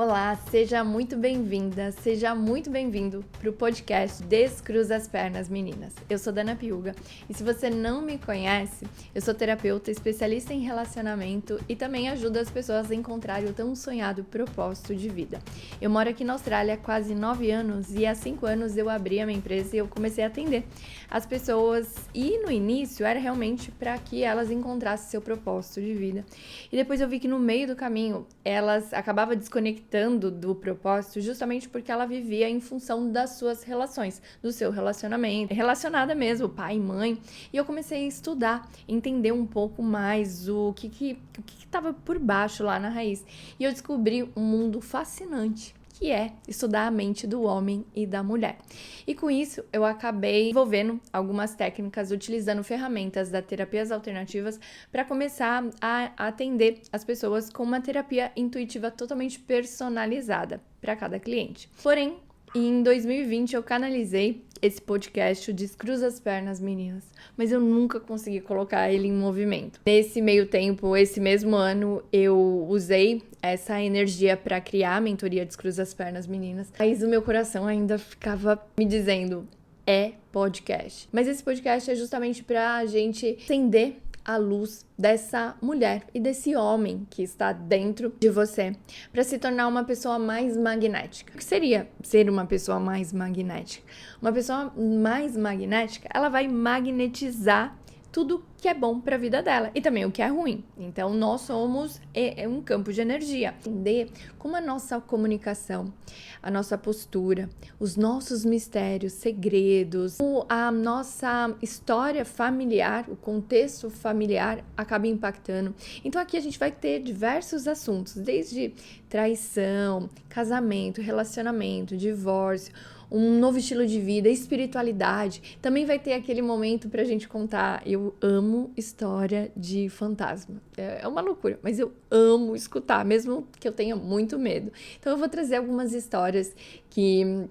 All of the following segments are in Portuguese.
Olá, seja muito bem-vinda, seja muito bem-vindo para o podcast Descruza as Pernas, Meninas. Eu sou Dana Piuga e se você não me conhece, eu sou terapeuta especialista em relacionamento e também ajudo as pessoas a encontrarem o tão sonhado propósito de vida. Eu moro aqui na Austrália há quase 9 anos e há 5 anos eu abri a minha empresa e eu comecei a atender as pessoas e no início era realmente para que elas encontrassem seu propósito de vida. E depois eu vi que no meio do caminho elas acabavam desconectando do propósito justamente porque ela vivia em função das suas relações, do seu relacionamento, relacionada mesmo, pai e mãe. E eu comecei a estudar, entender um pouco mais o que estava por baixo lá na raiz. E eu descobri um mundo fascinante, que é estudar a mente do homem e da mulher. E com isso, eu acabei envolvendo algumas técnicas, utilizando ferramentas da terapias alternativas para começar a atender as pessoas com uma terapia intuitiva totalmente personalizada para cada cliente. Porém, em 2020 eu canalizei esse podcast, o Descruza as Pernas, Meninas, mas eu nunca consegui colocar ele em movimento. Nesse meio tempo, esse mesmo ano, eu usei essa energia para criar a mentoria Descruza as Pernas, Meninas, mas o meu coração ainda ficava me dizendo, é podcast. Mas esse podcast é justamente para a gente acender a luz dessa mulher e desse homem que está dentro de você para se tornar uma pessoa mais magnética. O que seria ser uma pessoa mais magnética? Uma pessoa mais magnética, ela vai magnetizar tudo que é bom para a vida dela e também o que é ruim. Então, nós somos um campo de energia. Entender como a nossa comunicação, a nossa postura, os nossos mistérios, segredos, a nossa história familiar, o contexto familiar acaba impactando. Então, aqui a gente vai ter diversos assuntos, desde traição, casamento, relacionamento, divórcio, um novo estilo de vida, espiritualidade. Também vai ter aquele momento pra gente contar. Eu amo história de fantasma. É uma loucura, mas eu amo escutar, mesmo que eu tenha muito medo. Então eu vou trazer algumas histórias que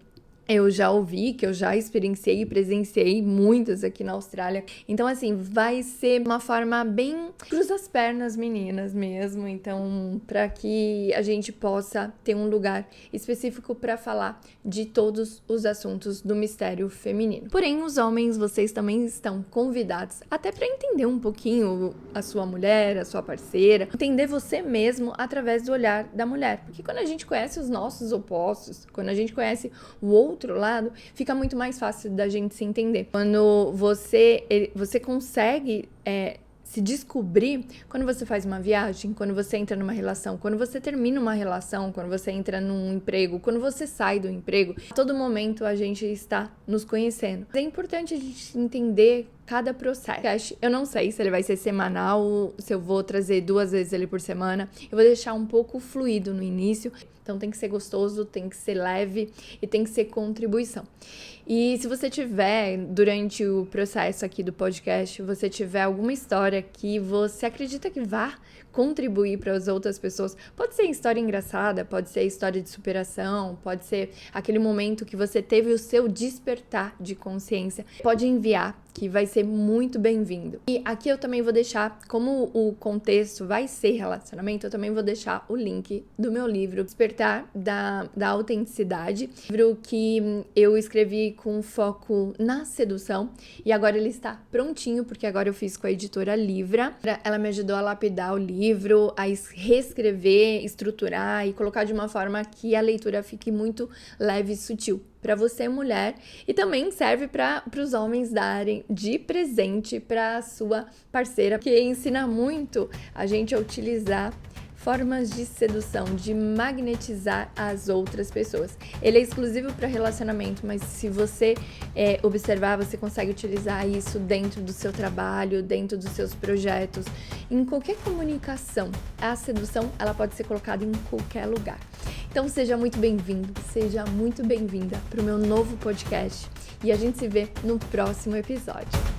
eu já ouvi, que eu já experienciei e presenciei muitas aqui na Austrália. Então, assim, vai ser uma forma bem cruza as pernas, meninas, mesmo. Então, para que a gente possa ter um lugar específico para falar de todos os assuntos do mistério feminino. Porém, os homens, vocês também estão convidados até para entender um pouquinho a sua mulher, a sua parceira, entender você mesmo através do olhar da mulher. Porque quando a gente conhece os nossos opostos, quando a gente conhece o outro lado, fica muito mais fácil da gente se entender. Quando você consegue se descobrir quando você faz uma viagem, quando você entra numa relação, quando você termina uma relação, quando você entra num emprego, quando você sai do emprego, a todo momento a gente está nos conhecendo. É importante a gente entender cada processo. Eu não sei se ele vai ser semanal, se eu vou trazer 2 vezes ele por semana. Eu vou deixar um pouco fluido no início. Então tem que ser gostoso, tem que ser leve e tem que ser contribuição. E se você tiver, durante o processo aqui do podcast, você tiver alguma história que você acredita que vá contribuir para as outras pessoas, pode ser história engraçada, pode ser história de superação, pode ser aquele momento que você teve o seu despertar de consciência, pode enviar, que vai ser muito bem-vindo. E aqui eu também vou deixar, como o contexto vai ser relacionamento, eu também vou deixar o link do meu livro Despertar da Autenticidade, livro que eu escrevi com foco na sedução e agora ele está prontinho, porque agora eu fiz com a editora Livra. Ela me ajudou a lapidar o livro, a reescrever, estruturar e colocar de uma forma que a leitura fique muito leve e sutil para você, mulher, e também serve para os homens darem de presente para a sua parceira, que ensina muito a gente a utilizar formas de sedução, de magnetizar as outras pessoas. Ele é exclusivo para relacionamento, mas se você observar, você consegue utilizar isso dentro do seu trabalho, dentro dos seus projetos, em qualquer comunicação. A sedução, ela pode ser colocada em qualquer lugar. Então seja muito bem-vindo, seja muito bem-vinda para o meu novo podcast e a gente se vê no próximo episódio.